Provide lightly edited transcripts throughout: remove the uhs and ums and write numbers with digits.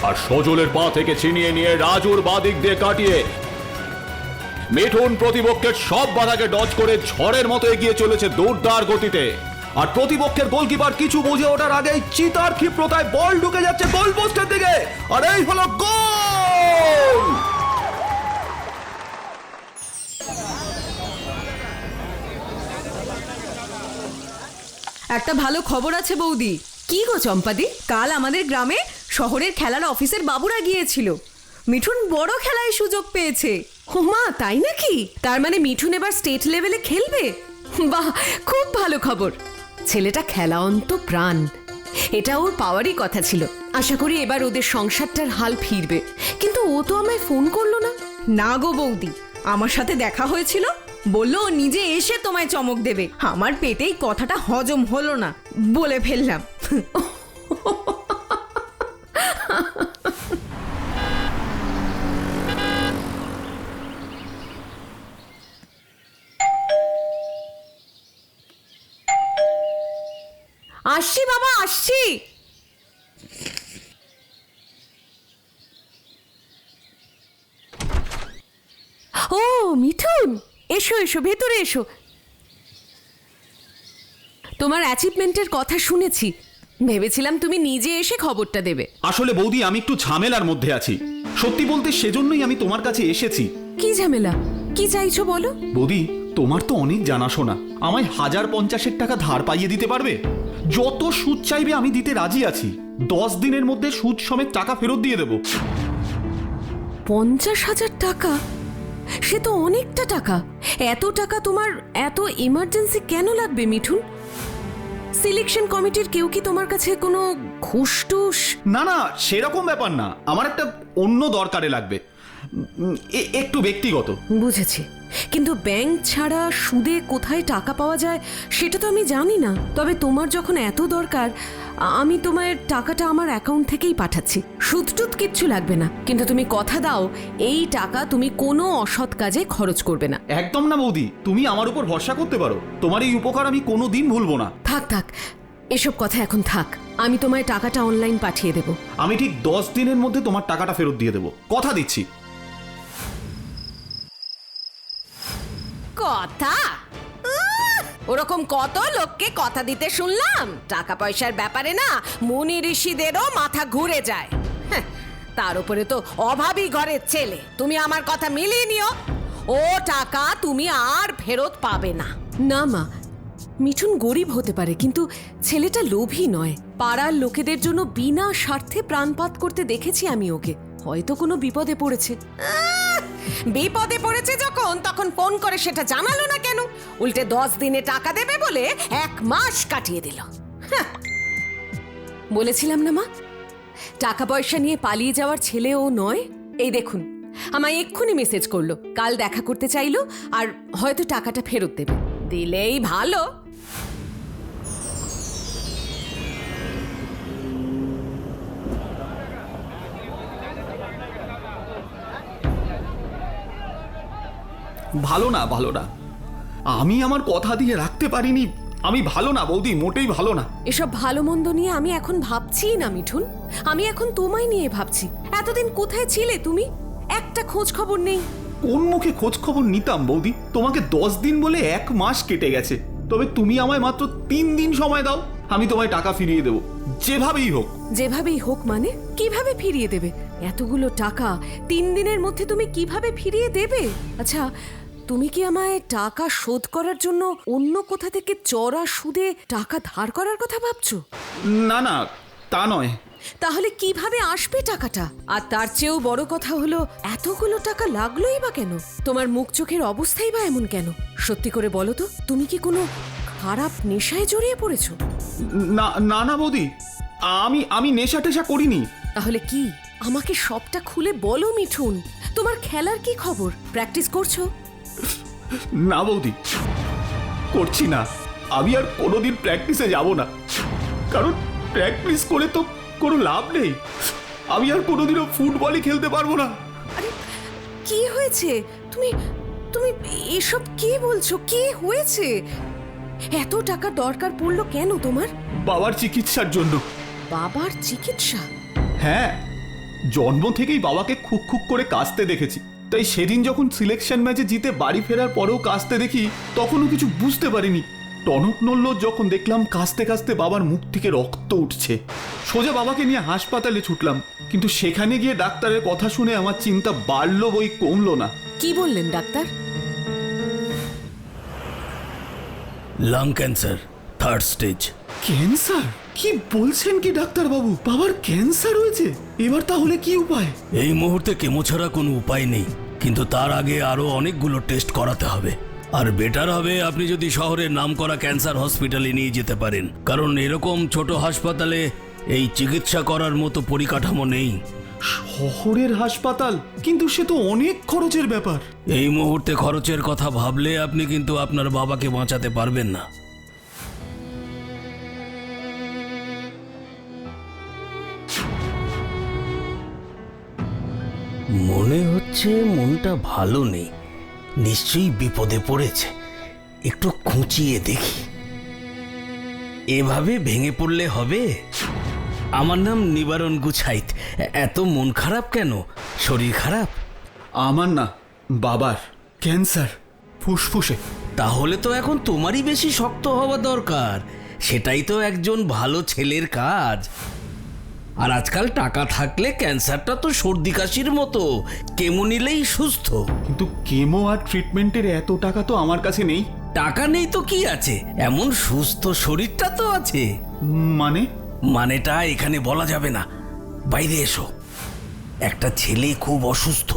আর সজলের পা থেকে ছিনিয়ে নিয়ে রাজুর বাদিক দিয়ে কাটিয়ে মিঠুন প্রতিপক্ষের সব বাধাকে ডজ করে ঝড়ের মতো এগিয়ে চলেছে দৌড়দার গতিতে। আর প্রতিপক্ষের গোলকিপার কিছু বুঝে ওঠার আগেই চিতার ক্ষিপ্রতায় বল ঢুকে যাচ্ছে গোল পোস্টের দিকে, আর এই হলো গোল। একটা ভালো খবর আছে বৌদি। কি গো চম্পাদি, কাল আমাদের গ্রামে শহরের খেলার অফিসের বাবুরা গিয়েছিল। মিঠুন বড় খেলায় সুযোগ পেয়েছে। মা, তাই নাকি? তার মানে মিঠুন এবার স্টেট লেভেলে খেলবে? বাহ, খুব ভালো খবর। ছেলেটা খেলা অন্ত প্রাণ, এটা ওর পাওয়ারই কথা ছিল। আশা করি এবার ওদের সংসারটার হাল ফিরবে। কিন্তু ও তো আমায় ফোন করলো না। না গো বৌদি, আমার সাথে দেখা হয়েছিল, বললো ও নিজে এসে তোমায় চমক দেবে। আমার পেটেই কথাটা হজম হলো না, বলে ফেললাম। আসছি বাবা, আসছি। ও মিঠুন, এসো এসো, ভেতরে এসো। তোমার অ্যাচিভমেন্টের কথা শুনেছি, ভেবেছিলাম তুমি নিজে এসে খবরটা দেবে। আসলে বৌদি, আমি একটু ঝামেলার মধ্যে আছি। সত্যি বলতে সেজন্যই আমি তোমার কাছে এসেছি। কি ঝামেলা? কি চাইছো বলো। বৌদি, তোমার তো অনেক জানাশোনা, আমায় 1050 টাকা ধার পাইয়ে দিতে পারবে? যত সুদ চাইবে আমি দিতে রাজি আছি। 10 দিনের মধ্যে সুদ সমেত টাকা ফেরত দিয়ে দেব। 50,000 টাকা? সে তো অনেকটা টাকা। এত টাকা তোমার এত ইমার্জেন্সি কেন লাগবে মিঠুন? সিলেকশন কমিটির কেউ কি তোমার কাছে কোনো ঘুষ টুস? না না, সেরকম ব্যাপার না, আমার একটা অন্য দরকারে লাগবে, একটু ব্যক্তিগত। বুঝেছি, কিন্তু ব্যাংক ছাড়া সুদে কোথায় টাকা পাওয়া যায় সেটা তো আমি জানি না। তবে তোমার যখন এত দরকার, আমি তোমার টাকাটা আমার অ্যাকাউন্ট থেকেই পাঠাচ্ছি। সুদ টুদ কিচ্ছু লাগবে না, কিন্তু তুমি কথা দাও এই টাকা তুমি কোনো অসৎ কাজে খরচ করবে না। একদম না বৌদি, তুমি আমার উপর ভরসা করতে পারো। তোমার এই উপকার আমি কোনোদিন ভুলবো না। থাক থাক, এসব কথা এখন থাক। আমি তোমায় টাকাটা অনলাইন পাঠিয়ে দেব। আমি ঠিক 10 দিনের মধ্যে তোমার টাকাটা ফেরত দিয়ে দেবো, কথা দিচ্ছি। কথা? ওরকম কত লোককে কথা দিতে শুনলাম। টাকা পয়সার ব্যাপারে না মুনি ঋষিদেরও মাথা ঘুরে যায়। তার উপরে তো অভাবী ঘরের ছেলে। তুমি আমার কথা মিলিয়ে নিও, ও টাকা তুমি আর ফেরত পাবে না। না মা, মিঠুন গরিব হতে পারে, কিন্তু ছেলেটা লোভী নয়। পাড়ার লোকেদের জন্য বিনা স্বার্থে প্রাণপাত করতে দেখেছি আমি ওকে। হয়তো কোনো বিপদে পড়েছে। বিপদে পড়েছে যখন, তখন ফোন করে সেটা জানালো না কেন? উল্টে 10 দিনে টাকা দেবে বলে 1 মাস কাটিয়ে দিল। বলেছিলাম না মা, টাকা পয়সা নিয়ে পালিয়ে যাওয়ার ছেলে ও নয়। এই দেখুন, আমায় এক্ষুনি মেসেজ করলো, কাল দেখা করতে চাইলো, আর হয়তো টাকাটা ফেরত দেবে। দিলেই ভালো। ভালো না, ভালো না, আমি আমার কথা দিয়ে রাখতে পারিনি। আমি ভালো না বৌদি, মোটেই ভালো না। এসব ভালো মন্দ নিয়ে আমি এখন ভাবছি না মিঠুন, আমি এখন তোমায় নিয়ে ভাবছি। এতদিন কোথায় ছিলে তুমি? একটা খোঁজ খবর নেই। কোন মুখে খোঁজ খবর নিতাম বৌদি? তোমাকে 10 দিন বলে 1 মাস কেটে গেছে। তবে তুমি আমায় মাত্র 3 দিন সময় দাও, আমি তোমায় টাকা ফিরিয়ে দেবো, যেভাবেই হোক। যেভাবেই হোক মানে? কিভাবে ফিরিয়ে দেবে এতগুলো টাকা? 3 দিনের মধ্যে তুমি কিভাবে ফিরিয়ে দেবে? আচ্ছা, তুমি কি আমায় টাকা শোধ করার জন্য অন্য কোথা থেকে চড়া সুদে টাকা ধার করার কথা ভাবছো? না না, তা নয়। তাহলে কিভাবে আসবে টাকাটা? আর তার চেয়েও বড় কথা হলো, এতগুলো টাকা লাগলোই বা কেন? তোমার মুখ চোখের অবস্থাই বা এমন কেন? সত্যি করে বলো তো, তুমি কি কোনো খারাপ নেশায় জড়িয়ে পড়েছো? না না না বৌদি, আমি নেশা টেশা করিনি। তাহলে কি? আমাকে সবটা খুলে বলো মিঠুন। তোমার খেলার কি খবর? প্র্যাকটিস করছো? না বৌদি, করছি না। আমি আর কোনোদিন প্র্যাকটিসে যাব না, কারণ প্র্যাকটিস করে তো কোনো লাভ নেই। আমি আর কোনোদিনও ফুটবলই খেলতে পারবো না। আরে কি হয়েছে? তুমি তুমি এসব কি বলছো? কি হয়েছে? এত টাকা দরকার পড়লো কেন তোমার? বাবার চিকিৎসার জন্য। বাবার চিকিৎসা? হ্যাঁ, জন্ম থেকেই বাবাকে খুক খুক করে কাঁচতে দেখেছি, তাই সেদিন যখন সিলেকশন ম্যাচে জিতে বাড়ি ফেরার পরেও কাঁচতে দেখি তখনও কিছু বুঝতে পারিনি। টনক নড়ল যখন দেখলাম কাঁচতে কাঁচতে বাবার মুখ থেকে রক্ত উঠছে। সোজা বাবাকে নিয়ে হাসপাতালে ছুটলাম, কিন্তু সেখানে গিয়ে ডাক্তারের কথা শুনে আমার চিন্তা বাড়লো বই কমলো না। কি বললেন doctor? Lung cancer, 3rd stage. Cancer? কি বলছেন কি ডাক্তারবাবু, বাবার ক্যান্সার হয়েছে? এবার তাহলে কি উপায়? এই মুহূর্তে কেমো ছাড়া কোনো উপায় নেই, কিন্তু তার আগে আরো অনেকগুলো টেস্ট করাতে হবে। আর বেটার হবে আপনি যদি শহরের নামকরা ক্যান্সার হসপিটালে নিয়ে যেতে পারেন, কারণ এরকম ছোট হাসপাতালে এই চিকিৎসা করার মতো পরিকাঠামো নেই। শহরের হাসপাতাল? কিন্তু সে তো অনেক খরচের ব্যাপার। এই মুহূর্তে খরচের কথা ভাবলে আপনি কিন্তু আপনার বাবাকে বাঁচাতে পারবেন না। মনে হচ্ছে মনটা ভালো নেই, নিশ্চয়ই বিপদে পড়েছে। একটু খুঁচিয়ে দেখি। এভাবে ভেঙে পড়লে হবে? আমার নাম নিবারণ গুছাইত। এত মন খারাপ কেন? শরীর খারাপ? আমার না, বাবার ক্যান্সার ফুসফুসে। তাহলে তো এখন তোমারই বেশি শক্ত হওয়া দরকার। সেটাই তো একজন ভালো ছেলের কাজ। আর আজকাল টাকা থাকলে ক্যান্সারটা তো সর্দি কাশির মতো, কেমো নিলেই সুস্থ। কিন্তু কেমো আর ট্রিটমেন্টের এত টাকা তো আমার কাছে নেই। টাকা নেই তো কি আছে, এমন সুস্থ শরীরটা তো আছে। মানে? মানেটা এখানে বলা যাবে না, বাইরে এসো। একটা ছেলে খুব অসুস্থ,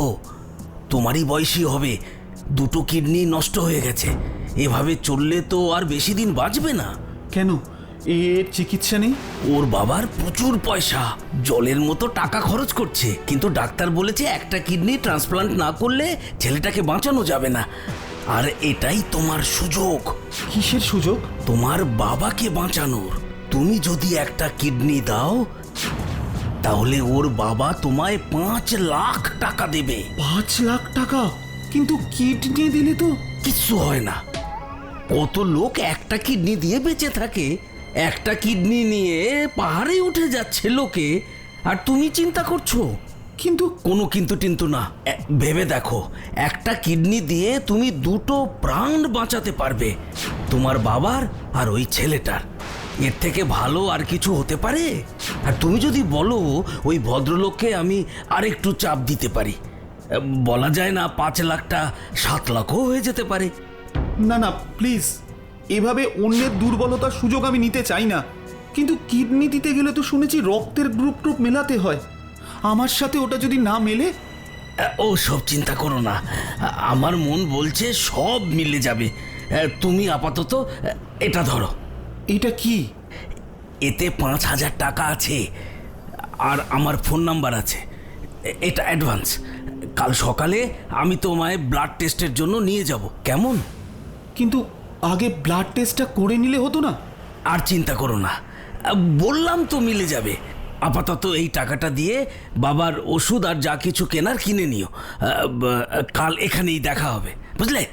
তোমারই বয়সী হবে, 2টো কিডনি নষ্ট হয়ে গেছে। এভাবে চললে তো আর বেশি দিন বাঁচবে না। কেন, এর চিকিৎসা নেই? ওর বাবার প্রচুর পয়সা, জলের মতো টাকা খরচ করছে, কিন্তু ডাক্তার বলেছে একটা কিডনি ট্রান্সপ্লান্ট না করলে ছেলেটাকে বাঁচানো যাবে না। আর এটাই তোমার সুযোগ। কিসের সুযোগ? তোমার বাবাকে বাঁচানোর। তুমি যদি একটা কিডনি দাও তাহলে ওর বাবা তোমায় 5 লাখ টাকা দেবে। 5 লাখ টাকা? কিন্তু কিডনি দিলে তো কিচ্ছু হয় না। কত লোক একটা কিডনি দিয়ে বেঁচে থাকে। একটা কিডনি নিয়ে পাহাড়ে উঠে যাচ্ছে লোকে, আর তুমি চিন্তা করছো? কিন্তু কোনো কিন্তু টিন্তু না। ভেবে দেখো, একটা কিডনি দিয়ে তুমি 2টো প্রাণ বাঁচাতে পারবে, তোমার বাবার আর ওই ছেলেটার। এর থেকে ভালো আর কিছু হতে পারে? আর তুমি যদি বলো ওই ভদ্রলোককে আমি আরেকটু চাপ দিতে পারি, বলা যায় না 5 লাখটা 7 লাখও হয়ে যেতে পারে। না না, প্লিজ, এভাবে অন্যের দুর্বলতার সুযোগ আমি নিতে চাই না। কিন্তু কিডনি দিতে গেলে তো শুনেছি রক্তের গ্রুপ মেলাতে হয়। আমার সাথে ওটা যদি না মেলে? ও সব চিন্তা করো না, আমার মন বলছে সব মিলে যাবে। তুমি আপাতত এটা ধরো। এটা কি? এতে 5,000 টাকা আছে, আর আমার ফোন নাম্বার আছে। এটা অ্যাডভান্স। কাল সকালে আমি তোমায় ব্লাড টেস্টের জন্য নিয়ে যাব, কেমন? কিন্তু আগে ব্লাড টেস্টটা করে নিলে হতো না? আর চিন্তা করো না, বললাম তো মিলে যাবে। আপাতত এই টাকাটা দিয়ে বাবার ওষুধ আর যা কিছু কেনার কিনে নিও। কাল এখানেই দেখা হবে, বুঝলে?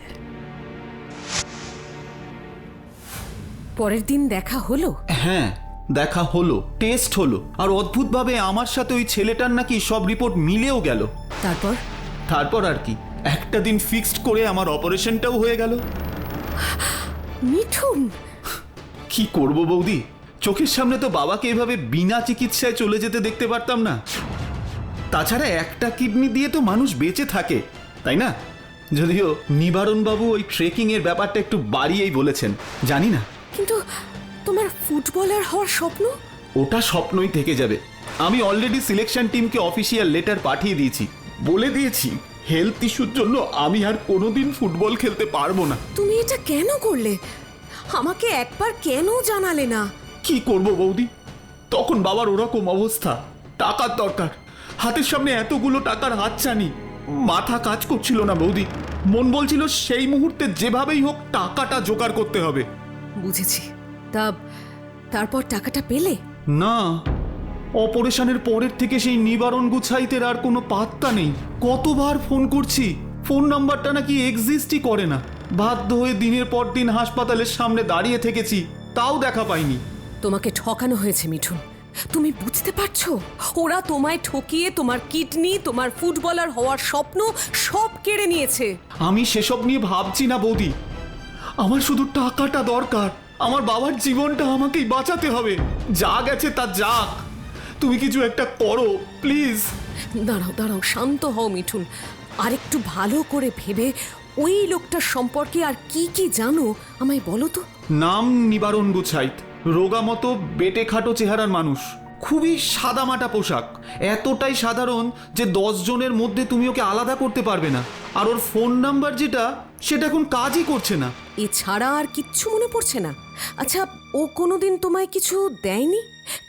পরের দিন দেখা হলো? হ্যাঁ, দেখা হলো, টেস্ট হলো, আর অদ্ভুতভাবে আমার সাথে ওই ছেলেটার নাকি সব রিপোর্ট মিলেও গেল। তারপর আর কি, একটা দিন ফিক্সড করে আমার অপারেশনটাও হয়ে গেল। মিঠুন, কি করব বৌদি, চোখের সামনে তো বাবাকে এভাবে বিনা চিকিৎসায় চলে যেতে দেখতে পারতাম না। তাছাড়া একটা কিডনি দিয়ে তো মানুষ বেঁচে থাকে, তাই না? যদিও নিবারণ বাবু ওই ট্রেকিং এর ব্যাপারটা একটু বাড়িয়েই বলেছেন, জানি না। কিন্তু তোমার ফুটবলার হওয়ার স্বপ্ন? ওটা স্বপ্নই থেকে যাবে। আমি অলরেডি সিলেকশন টিমকে অফিসিয়াল লেটার পাঠিয়ে দিয়েছি, বলে দিয়েছি হেলথ ইস্যুর জন্য আমি আর কোনোদিন ফুটবল খেলতে পারবো না। তুমি এটা কেন করলে? আমাকে একবার কেন জানালে না? কি করব বৌদি, তখন বাবার ওরকম অবস্থা, টাকার দরকার, হাতের সামনে এতগুলো টাকার হাতছানি, মাথা কাজ করছিল না বৌদি। মন বলছিল সেই মুহূর্তে যেভাবেই হোক টাকাটা জোগাড় করতে হবে। বুঝেছি। তারপর টাকাটা পেলে? না, অপারেশনের পরের থেকে সেই নিবারণ গুছাইতের আর কোনো পাত্তা নেই। কতবার ফোন করছি, ফোন নাম্বারটা নাকি এক্সিস্টই করে না। বাধ্য হয়ে দিনের পর দিন হাসপাতালের সামনে দাঁড়িয়ে থেকেছি, তাও দেখা পাইনি। তোমাকে ঠকানো হয়েছে মিঠুন। তুমি বুঝতে পারছো? ওরা তোমায় ঠকিয়ে তোমার কিডনি, তোমার ফুটবলার হওয়ার স্বপ্ন সব কেড়ে নিয়েছে। আমি সেসব নিয়ে ভাবছি না বৌদি, আমার শুধু টাকাটা দরকার। আমার বাবার জীবনটা আমাকেই বাঁচাতে হবে। যা গেছে তা যাক, তুমি কিছু একটা করো প্লিজ। দাঁড়াও দাঁড়াও, শান্ত হও মিঠুন। আর একটু ভালো করে ভেবে ওই লোকটার সম্পর্কে আর কি কি জানো আমায় বলো তো। নাম নিবারণ গুছাইত, রোগা মতো বেটে খাটো চেহারার মানুষ, খুবই সাদামাটা পোশাক, এতটাই সাধারণ যে 10 জনের মধ্যে তুমি ওকে আলাদা করতে পারবে না। আর ওর ফোন নাম্বার যেটা, সেটা এখন কাজই করছে না। এছাড়া আর কিচ্ছু মনে পড়ছে না? আচ্ছা, ও কোনোদিন তোমায় কিছু দেয়নি?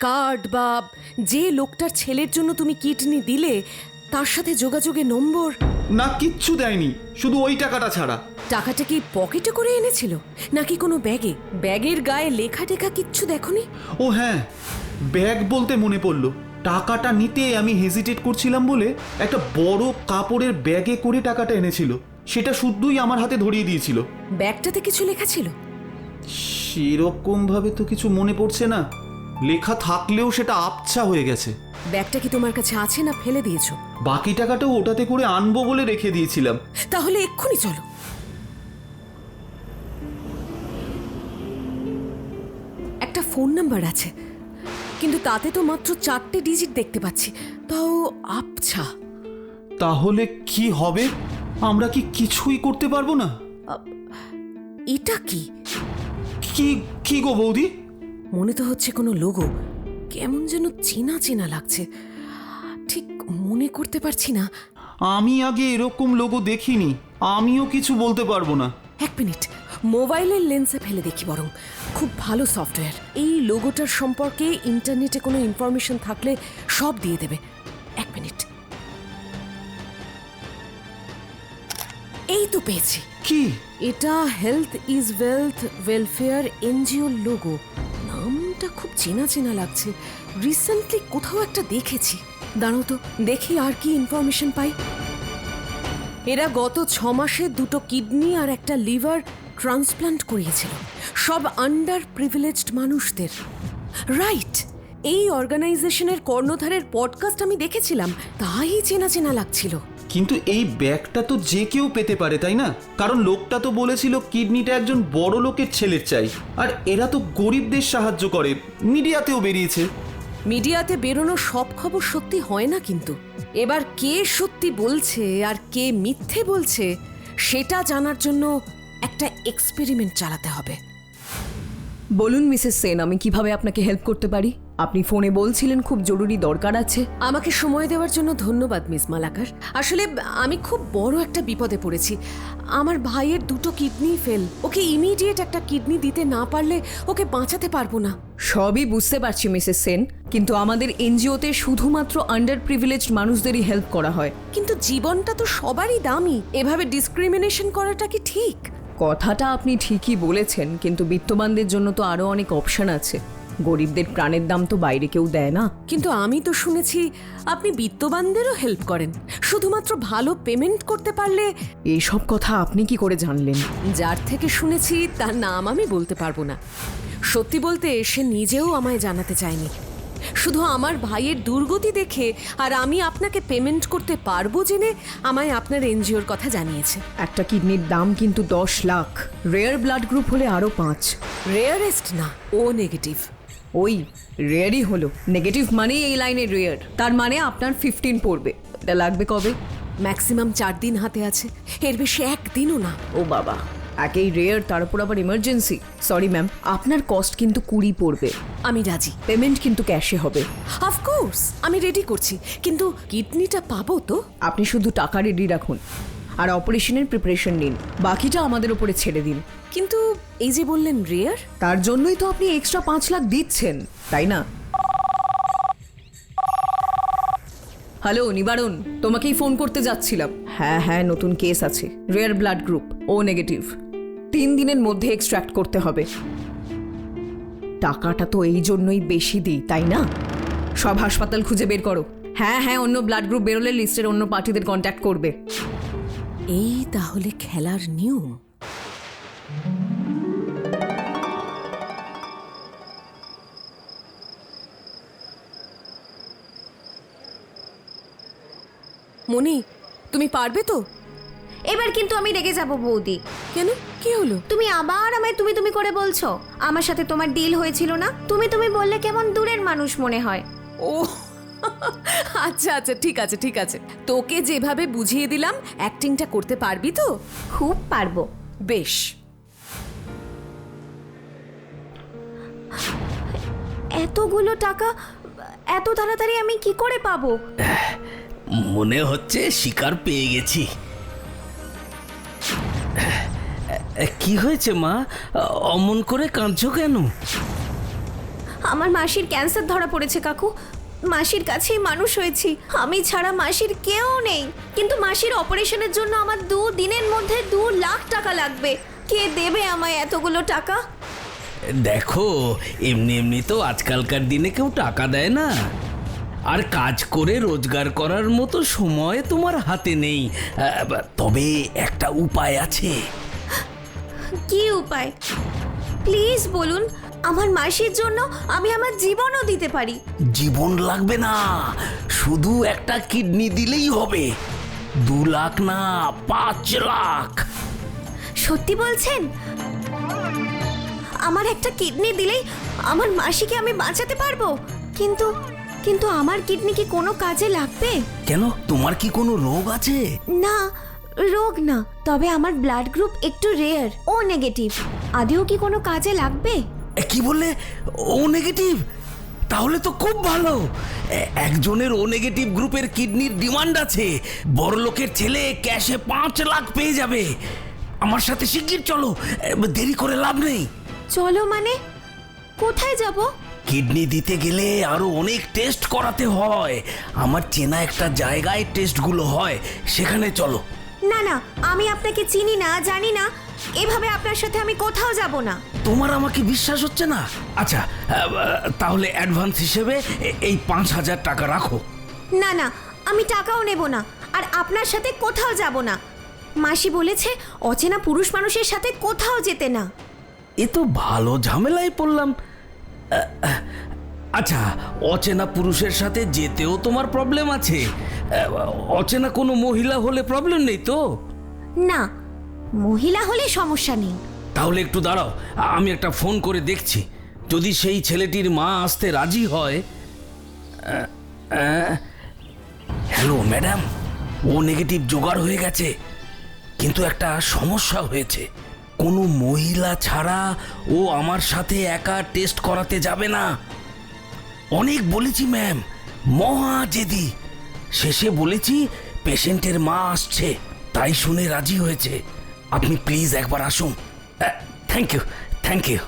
কার্ড বা যে লোকটার ছেলের জন্য তুমি কিডনি দিলে তার সাথে যোগাযোগের নম্বর? না, কিচ্ছু দেয়নি, শুধু ওই টাকাটা ছাড়া। টাকাটা কি পকেটে করে এনেছিল নাকি কোনো ব্যাগে? ব্যাগের গায়ে লেখা টেখা কিচ্ছু দেখোনি? ও হ্যাঁ, ব্যাগ বলতে মনে পড়লো, টাকাটা নিতে আমি হেজিটেট করছিলাম বলে একটা বড় কাপড়ের ব্যাগে করে টাকাটা এনেছিল। সেটা শুদ্ধই আমার হাতে ধরিয়ে দিয়েছিল। ব্যাগটাতে কিছু লেখা ছিল? সেরকম ভাবে তো কিছু মনে পড়ছে না, লেখা থাকলেও সেটা আবছা হয়ে গেছে। ব্যাগটা কি তোমার কাছে আছে না ফেলে দিয়েছো? বাকি টাকাটাও ওটাতে করে আনবো বলে রেখে দিয়েছিলাম। তাহলে এক্ষুনি চলো। একটা ফোন নাম্বার আছে, কিন্তু তাতে তো মাত্র 4টে ডিজিট দেখতে পাচ্ছি, তাও আবছা। তাহলে কি হবে? আমরা কি কিছুই করতে পারবো না? এটা কি? কি কি গো বৌদি? মনে তো হচ্ছে কোনো লোগো, কেমন যেন চেনা চেনা লাগছে, ঠিক মনে করতে পারছি না। আমি আগে এরকম লোগো দেখিনি, আমিও কিছু বলতে পারবো না। 1 মিনিট, মোবাইলের লেন্সে ফেলে দেখি বরং। খুব ভালো সফটওয়্যার। এই লোগোটার সম্পর্কে ইন্টারনেটে কোনো ইনফরমেশন থাকলে সব দিয়ে দেবে। 1 মিনিট, এই তো পেয়েছি। কি? এটা হেলথ ইজ ওয়েলথ ওয়েলফেয়ার এনজিওর লোগো। নামটা খুব চেনা চেনা লাগছে, রিসেন্টলি কোথাও একটা দেখেছি। দাঁড়াও তো দেখি আর কি ইনফরমেশন পাই। এরা গত 6 মাসে 2টো কিডনি আর একটা লিভার ট্রান্সপ্লান্ট করিয়েছিল, সব আন্ডার প্রিভিলেজড মানুষদের। রাইট, এই অর্গানাইজেশনের কর্ণধারের পডকাস্ট আমি দেখেছিলাম, তাই চেনা চেনা লাগছিল। কিন্তু এই ব্যাগটা তো যে কেউ পেতে পারে, তাই না? কারণ লোকটা তো বলেছিল কিডনিটা একজন বড় লোকের ছেলের চাই, আর এরা তো গরিবদের সাহায্য করে, মিডিয়াতেও বেরিয়েছে। মিডিয়াতে বেরোনো সব খবর সত্যি হয় না, কিন্তু এবার কে সত্যি বলছে আর কে মিথ্যে বলছে সেটা জানার জন্য একটা এক্সপেরিমেন্ট চালাতে হবে। বলুন মিসেস সেন, আমি কিভাবে আপনাকে হেল্প করতে পারি? আপনি ফোনে বলছিলেন খুব জরুরি দরকার আছে। আমাকে সময় দেওয়ার জন্য ধন্যবাদ মিস মালাকার। আসলে আমি খুব বড় একটা বিপদে পড়েছি। আমার ভাইয়ের 2টো কিডনি ফেল। ওকে ইমিডিয়েট একটা কিডনি দিতে না পারলে ওকে বাঁচাতে পারবো না। সবই বুঝতে পারছি মিসেস সেন, কিন্তু আমাদের এনজিওতে শুধুমাত্র আন্ডার প্রিভিলেজড মানুষদেরই হেল্প করা হয়। কিন্তু জীবনটা তো সবারই দামি, এভাবে ডিসক্রিমিনেশন করাটা কি ঠিক? কথাটা আপনি ঠিকই বলেছেন, কিন্তু বিত্তবানদের জন্য তো আরও অনেক অপশন আছে। গরিবদের প্রাণের দাম তো বাইরে কেউ দেয় না। কিন্তু আমি তো শুনেছি আপনি বিত্তবানদেরও হেল্প করেন, শুধুমাত্র ভালো পেমেন্ট করতে পারলে। এইসব কথা আপনি কি করে জানলেন? যার থেকে শুনেছি তার নাম আমি বলতে পারবো না। সত্যি বলতে সে নিজেও আমায় জানাতে চায়নি, শুধু আমার ভাইয়ের দুর্গতি দেখে আর আমি আপনাকে পেমেন্ট করতে পারবো জেনে আমায় আপনার এনজিওর কথা জানিয়েছে। একটা কিডনির দাম কিন্তু 10 লাখ, রেয়ার ব্লাড গ্রুপ হলে আরও 5। রেয়ারেস্ট না, ও নেগেটিভ। ওই রেয়ারই হলো, নেগেটিভ মানে এই লাইনে রেয়ার, তার মানে আপনার 15 পড়বে। এটা লাগবে কবে? ম্যাক্সিমাম 4 দিন হাতে আছে, এর বেশি 1 দিনও না। ও বাবা, একেই রেয়ার, তার উপর আবার ইমার্জেন্সি। সরি ম্যাম, আপনার কস্ট কিন্তু 20 পড়বে। আমি রাজি। পেমেন্ট কিন্তু ক্যাশে হবে। অফকোর্স, আমি রেডি করছি, কিন্তু কিডনিটা পাবো তো? আপনি শুধু টাকা রেডি রাখুন আর অপারেশনের প্রিপারেশন নিন, বাকিটা আমাদের উপরে ছেড়ে দিন। কিন্তু এই যে বললেন রেয়ার, তার জন্যই তো আপনি এক্সট্রা 5 লাখ দিচ্ছেন, তাই না? হ্যালো নিবারণ, তোমাকেই ফোন করতে যাচ্ছিলাম। হ্যাঁ হ্যাঁ, নতুন কেস আছে, রেয়ার ব্লাড গ্রুপ, ও নেগেটিভ। 3 দিনের মধ্যে এক্সট্র্যাক্ট করতে হবে। টাকাটা তো এই জন্যই বেশি দিই, তাই না? সব হাসপাতাল খুঁজে বের করো। হ্যাঁ হ্যাঁ, অন্য ব্লাড গ্রুপ বেরোলে লিস্টের অন্য পার্টিদের কন্ট্যাক্ট করবে। এই তাহলে খেলার নিয়ম। মনি, তুমি পারবে তো? এবার কিন্তু আমি রেগে যাব বৌদি। কেন, কি হলো? তুমি আবার আমায় তুমি তুমি করে বলছো। আমার সাথে তোমার ডিল হয়েছিল না? তুমি তুমি বললে কেমন দূরের মানুষ মনে হয়। ও আচ্ছা আচ্ছা, ঠিক আছে ঠিক আছে। তোকে যেভাবে বুঝিয়ে দিলাম অ্যাক্টিংটা করতে পারবি তো? খুব পারবো। বেশ। এতগুলো টাকা এত তাড়াতাড়ি আমি কি করে পাবো? মনে হচ্ছে শিকার পেয়ে গেছি। কি হয়েছে মা, অমন করে কাঁদছো কেন? আমার মাসির ক্যান্সার ধরা পড়েছে কাকু। মাসির কাছেই মানুষ হয়েছি, আমি ছাড়া মাসির কেউ নেই। কিন্তু মাসির অপারেশনের জন্য আমার 2 দিনের মধ্যে 2 লাখ টাকা লাগবে। কে দেবে আমায় এতগুলো টাকা? দেখো, এমনি এমনি তো আজকালকার দিনে কেউ টাকা দেয় না। আর কাজ করে রোজগার করার মতো সময় তোমার হাতে নেই। তবে একটা উপায় আছে। কি উপায়? প্লিজ বলুন। আমার মাসির জন্য আমি আমার জীবনও দিতে পারি। জীবন লাগবে না, শুধু একটা কিডনি দিলেই হবে। 2 লাখ না, 5 লাখ। সত্যি বলছেন? আমার একটা কিডনি দিলেই আমার মাসিকে আমি বাঁচাতে পারবো। কিন্তু কিন্তু আমার কিডনি কি কোনো কাজে লাগবে? কেন, তোমার কি কোনো রোগ আছে? না, রোগ না, তবে আমার ব্লাড গ্রুপ একটু রেয়ার, ও নেগেটিভ। আদেও কি কোনো কাজে লাগবে? কি বললে? ও নেগেটিভ? তাহলে তো খুব ভালো। একজনের ও নেগেটিভ গ্রুপের কিডনির ডিমান্ড আছে। বড়লোকের ছেলে ক্যাশে 5 লাখ পেয়ে যাবে। আমার সাথে শিগগির চলো, দেরি করে লাভ নেই। চলো মানে? কোথায় যাব? কিডনি দিতে গেলে আরো অনেক টেস্ট করাতে হয়। আমার চেনা একটা জায়গায় টেস্টগুলো হয়, সেখানে চলো। না না, আমি আপনাকে চিনি না, জানি না। এভাবে আপনার সাথে আমি কোথাও যাব না। তোমার আমাকে বিশ্বাস হচ্ছে না? আচ্ছা, তাহলে অ্যাডভান্স হিসেবে এই 5,000 টাকা রাখো। না না, আমি টাকাও নেব না, আর আপনার সাথে কোথাও যাব না। মাসি বলেছে অচেনা পুরুষ মানুষের সাথে কোথাও যেতে না। এ তো ভালো ঝামেলায় পড়লাম। আচ্ছা, অচেনা পুরুষের সাথে যেতেও তোমার প্রবলেম আছে? অচেনা কোনো মহিলা হলে প্রবলেম নেই তো? না, মহিলা হলে সমস্যা নেই। তাহলে একটু দাঁড়াও, আমি একটা ফোন করে দেখছি। যদি সেই ছেলেটির মা আসতে রাজি হয়। হ্যালো ম্যাডাম, ও নেগেটিভ জোগাড় হয়ে গেছে, কিন্তু একটা সমস্যা হয়েছে। কোনো মহিলা ছাড়া ও আমার সাথে একা টেস্ট করাতে যাবে না। অনেক বলেছি ম্যাম, মহা জেদি। শেষে বলেছি পেশেন্টের মা আসছে, তাই শুনে রাজি হয়েছে। আপনি প্লিজ একবার আসুন। Thank you, thank you.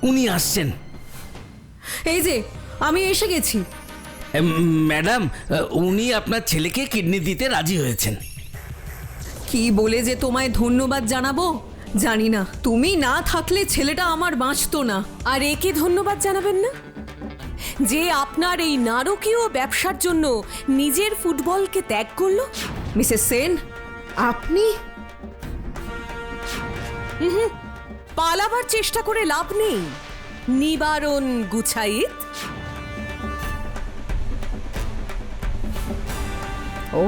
উনি আসছেন। এই যে আমি এসে গেছি। ম্যাডাম, উনি আপনার ছেলেকে কিডনি দিতে রাজি হয়েছেন। কি বলে যে তোমায় ধন্যবাদ জানাবো জানি না। তুমি না থাকলে ছেলেটা আমার বাঁচতো না। আর একে ধন্যবাদ জানাবেন না, যে আপনার এই নারকীয় ব্যবসার জন্য নিজের ফুটবলকে ত্যাগ করলো? মিসেস সেন, আপনি? পালাবার চেষ্টা করে লাভ নেই। নিবারণ গুছাইত। ও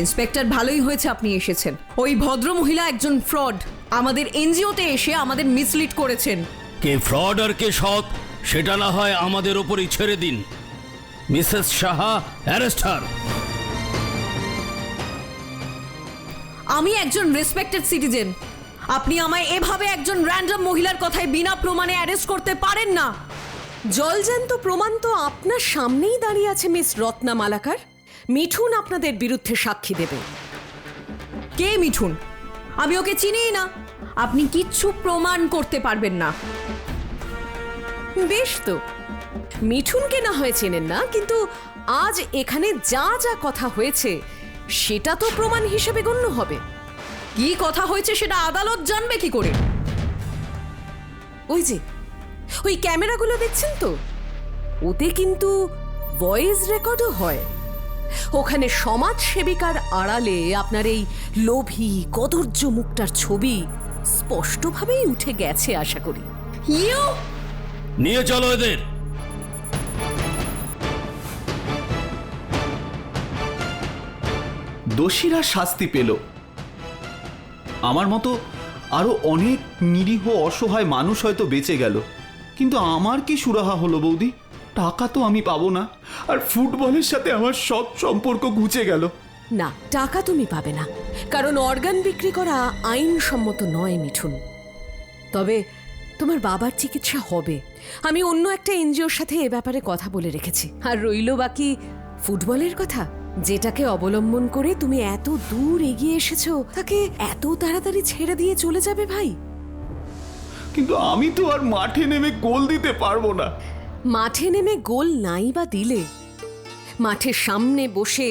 ইন্সপেক্টর, ভালোই হয়েছে আপনি এসেছেন। ওই ভদ্রমহিলা একজন ফ্রড। আমাদের এনজিওতে এসে আমাদের মিসলিড করেছেন। কে ফ্রড আর কে সৎ সেটা না হয় আমাদের ওপরই ছেড়ে দিন। মিসেস সাহা, অ্যারেস্ট হার। আমি একজন রেসপেক্টেড সিটিজেন। আপনি আমায় এভাবে একজন র্যান্ডম মহিলার কথায় বিনা প্রমাণে অ্যারেস্ট করতে পারেন না। জলজ্যান্ত প্রমাণ তো আপনার সামনেই দাঁড়িয়ে আছে মিস রত্না মালাকার। মিঠুন আপনাদের বিরুদ্ধে সাক্ষী দেবে। কে মিঠুন? আমি ওকে চিনিই না। আপনি কিচ্ছু প্রমাণ করতে পারবেন না। বেশ তো, মিঠুনকে না হয় চেনেন না, কিন্তু আজ এখানে যা যা কথা হয়েছে সেটা তো প্রমাণ হিসেবে গণ্য হবে। কি কথা হয়েছে সেটা আদালত জানবে কি করে? ওই যে ওই ক্যামেরাগুলো দেখছেন তো, ওতে কিন্তু ভয়েস রেকর্ডও হয়। ওখানে সমাজ সেবিকার আড়ালে আপনার এই লোভী কদর্য মুখটার ছবি স্পষ্টভাবেই উঠে গেছে আশা করি। নিয়ে চলো এদের। দোষীরা শাস্তি পেল। আমার মতো আরো অনেক নিরীহ অসহায় মানুষ হয়তো বেঁচে গেল, কিন্তু আমার কি সুরাহা হলো বৌদি? টাকা তো আমি পাবো না, আর ফুটবলের সাথে আমার সব সম্পর্ক ঘুচে গেল। না, টাকা তুমি পাবে না, কারণ অর্গান বিক্রি করা আইনসম্মত নয় মিঠুন। তবে তোমার বাবার চিকিৎসা হবে। আমি অন্য একটা এনজিওর সাথে এ ব্যাপারে কথা বলে রেখেছি। আর রইল বাকি ফুটবলের কথা, যেটাকে অবলম্বন করে তুমি এত দূর এগিয়ে এসেছো, তাকে এত তাড়াতাড়ি ছেড়ে দিয়ে চলে যাবে ভাই? কিন্তু আমি তো আর মাঠে নেমে গোল দিতে পারবো না। মাঠে নেমে গোল নাই বা দিলে, মাঠের সামনে বসে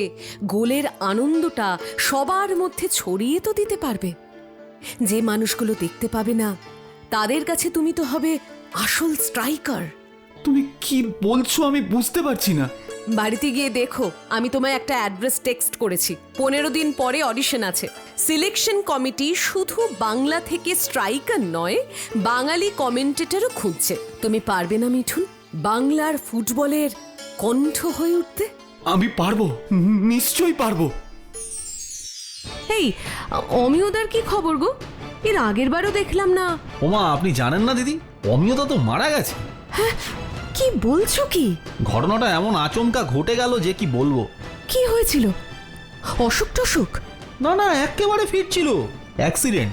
গোলের আনন্দটা সবার মধ্যে ছড়িয়ে তো দিতে পারবে। যে মানুষগুলো দেখতে পাবে না, তাদের কাছে তুমি তো হবে আসল স্ট্রাইকার। তুমি কি বলছো আমি বুঝতে পারছি না। বাড়িতে গিয়ে দেখো, আমি তোমায় একটা অ্যাড্রেস টেক্সট করেছি। 15 দিন পরে অডিশন আছে। সিলেকশন কমিটি শুধু বাংলা থেকে স্ট্রাইকার নয়, বাঙালি কমেন্টেটরও খুঁজছে। তুমি পারবে না মিঠুন বাংলার ফুটবলের কণ্ঠ হয়ে উঠতে? আমি পারবো, নিশ্চয়ই পারবো। এই অমিয়দার কি খবর গো? এর আগের বারও দেখলাম না। ওমা, আপনি জানেন না দিদি, অমিয়তা তো মারা গেছে। কি বলছো কি? ঘটনাটা এমন আচমকা ঘটে গেল যে কি বলবো। কি হয়েছিল? অসুখ টসুখ? না না, একেবারে ফিট ছিল, অ্যাক্সিডেন্ট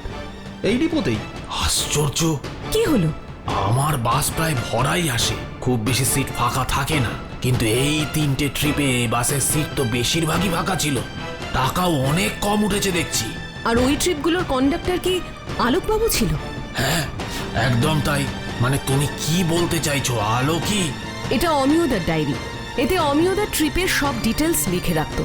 এই ডিপোতেই। আশ্চর্য, কি হলো? আমার বাস প্রায় ভরাই আসে, খুব বেশি সিট ফাঁকা থাকে না, কিন্তু এই 3টে ট্রিপে বাসের সিট তো বেশিরভাগই ফাঁকা ছিল। টাকাও অনেক কম উঠেছে দেখছি। আর ওই ট্রিপগুলোর কন্ডাক্টর কি আলোকবাবু ছিল? হ্যাঁ, একদম তাই। মানে তুমি কি বলতে চাইছো আলো কি? এটা অমিয়দার ডায়েরি। এতে অমিয়দার ট্রিপের সব ডিটেলস লিখে রাখতো।